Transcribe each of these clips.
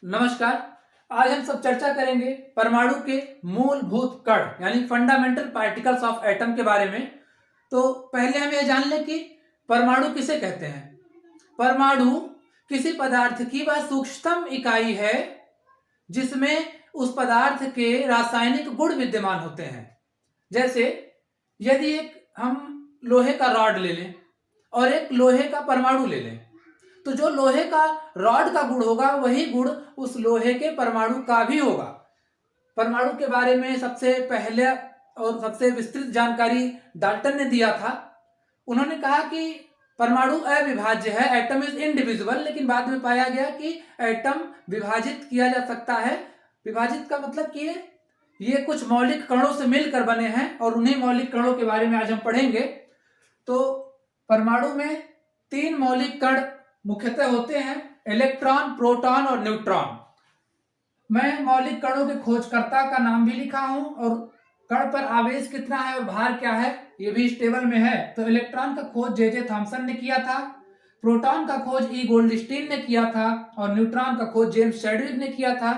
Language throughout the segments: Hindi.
नमस्कार। आज हम सब चर्चा करेंगे परमाणु के मूलभूत कण यानी फंडामेंटल पार्टिकल्स ऑफ एटम के बारे में। तो पहले हम ये जान लें कि परमाणु किसे कहते हैं। परमाणु किसी पदार्थ की वह सूक्ष्मतम इकाई है जिसमें उस पदार्थ के रासायनिक गुण विद्यमान होते हैं। जैसे यदि एक हम लोहे का रॉड ले लें और एक लोहे का परमाणु ले लें, तो जो लोहे का रॉड का गुण होगा वही गुण उस लोहे के परमाणु का भी होगा। परमाणु के बारे में सबसे पहले और सबसे विस्तृत जानकारी डाल्टन ने दिया था। उन्होंने कहा कि परमाणु अविभाज्य है, एटम इज इनडिविजिबल, लेकिन बाद में पाया गया कि एटम विभाजित किया जा सकता है। विभाजित का मतलब कि ये कुछ मौलिक कणों से मिलकर बने हैं और उन्हीं मौलिक कणों के बारे में आज हम पढ़ेंगे। तो परमाणु में 3 मौलिक कण मुख्यतः होते हैं, इलेक्ट्रॉन, प्रोटॉन और न्यूट्रॉन। मैं मौलिक कणों के खोजकर्ता का नाम भी लिखा हूं और कण पर आवेश कितना है और भार क्या है ये भी इस टेबल में है। तो इलेक्ट्रॉन का खोज जे थॉमसन ने किया था, प्रोटॉन का खोज ई गोल्डस्टीन ने किया था और न्यूट्रॉन का खोज जेम्स चैडविक ने किया था।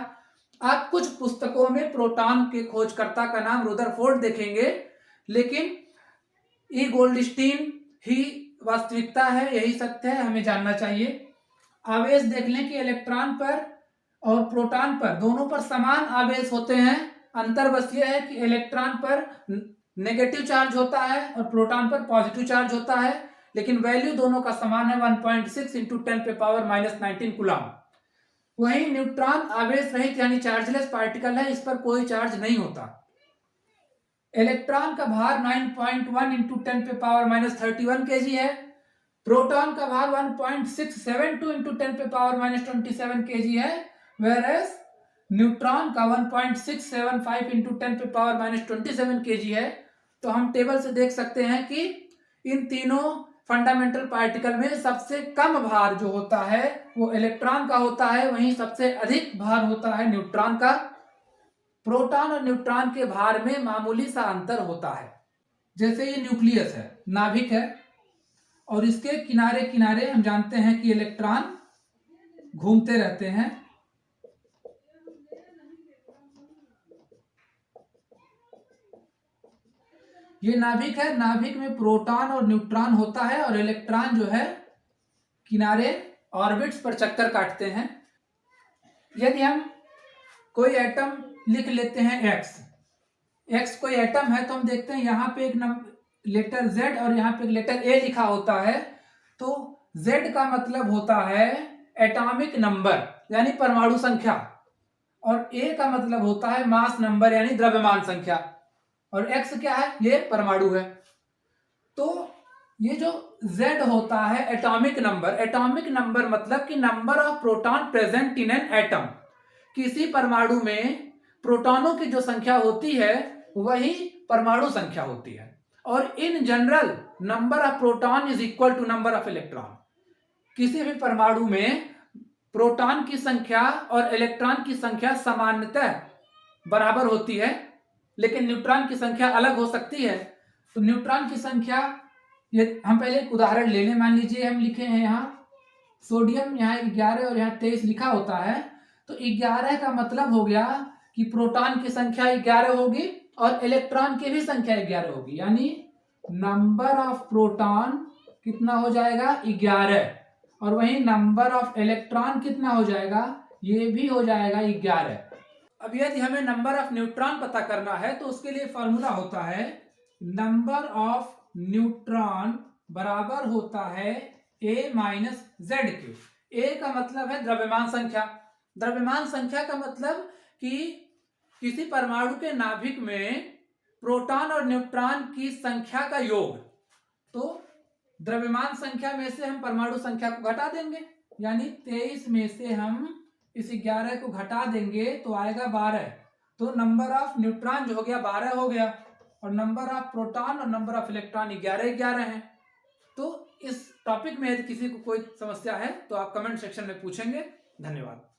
आप कुछ पुस्तकों में प्रोटॉन के खोजकर्ता का नाम रुदरफोर्ड देखेंगे, लेकिन ई गोल्डस्टीन ही वास्तविकता है, यही सत्य है, हमें जानना चाहिए। आवेश देख लें कि इलेक्ट्रॉन पर और प्रोटॉन पर दोनों पर समान आवेश होते हैं। अंतर बस ये है कि इलेक्ट्रॉन पर नेगेटिव चार्ज होता है और प्रोटॉन पर पॉजिटिव चार्ज होता है, लेकिन वैल्यू दोनों का समान है, 1.6 × 10⁻⁻19 कूलम। वहीं न्यूट्रॉन आवेश रहित यानी चार्जलेस पार्टिकल है, इस पर कोई चार्ज नहीं होता। इलेक्ट्रॉन का भार 9.1 × 10⁻31 kg है। प्रोटॉन का भार 1.672 × 10⁻27 kg है, whereas न्यूट्रॉन का 1.675 × 10⁻27 kg है। तो हम टेबल से देख सकते हैं कि इन तीनों फंडामेंटल पार्टिकल में सबसे कम भार जो होता है वो इलेक्ट्रॉन का होता है, वहीं सबसे अधिक भार होता है न्यूट्रॉन का। प्रोटॉन और न्यूट्रॉन के भार में मामूली सा अंतर होता है। जैसे ये न्यूक्लियस है, नाभिक है, और इसके किनारे किनारे हम जानते हैं कि इलेक्ट्रॉन घूमते रहते हैं। ये नाभिक है, नाभिक में प्रोटॉन और न्यूट्रॉन होता है और इलेक्ट्रॉन जो है किनारे ऑर्बिट्स पर चक्कर काटते हैं। यदि हम कोई एटम लिख लेते हैं एक्स कोई एटम है, तो हम देखते हैं यहाँ पे एक लेटर Z और यहाँ पे एक लेटर A लिखा होता है। तो Z का मतलब होता है एटॉमिक नंबर यानी परमाणु संख्या, और A का मतलब होता है मास नंबर यानी द्रव्यमान संख्या, और X क्या है, ये परमाणु है। तो ये जो Z होता है एटॉमिक नंबर मतलब कि number of proton present in an atom. किसी परमाणु में प्रोटॉनों की जो संख्या होती है वही परमाणु संख्या होती है, और in general number of proton is equal to number of electron. किसी भी परमाणु में प्रोटॉन की संख्या और इलेक्ट्रॉन की संख्या सामान्यतः बराबर होती है, लेकिन न्यूट्रॉन की संख्या अलग हो सकती है। तो न्यूट्रॉन की संख्या, ये हम पहले एक उदाहरण ले लें। मान लीजिए हम लिखे हैं यहाँ सोडियम, यहाँ 11 और यहाँ 23 लिखा होता है। तो 11 का मतलब हो गया कि प्रोटॉन की संख्या 11 होगी और इलेक्ट्रॉन की भी संख्या 11 होगी, यानी नंबर ऑफ प्रोटॉन कितना हो जाएगा, 11, और वहीं नंबर ऑफ इलेक्ट्रॉन कितना हो जाएगा, ये भी हो जाएगा 11। अब यदि हमें नंबर ऑफ न्यूट्रॉन पता करना है तो उसके लिए फॉर्मूला होता है नंबर ऑफ न्यूट्रॉन बराबर होता है A - ZQ। A का मतलब है द्रव्यमान संख्या। द्रव्यमान संख्या का मतलब कि किसी परमाणु के नाभिक में प्रोटॉन और न्यूट्रॉन की संख्या का योग। तो द्रव्यमान संख्या में से हम परमाणु संख्या को घटा देंगे, यानी 23 में से हम इस 11 को घटा देंगे तो आएगा 12। तो नंबर ऑफ न्यूट्रॉन जो हो गया 12 हो गया, और नंबर ऑफ प्रोटॉन और नंबर ऑफ इलेक्ट्रॉन 11 है। तो इस टॉपिक में यदि किसी को कोई समस्या है तो आप कमेंट सेक्शन में पूछेंगे। धन्यवाद।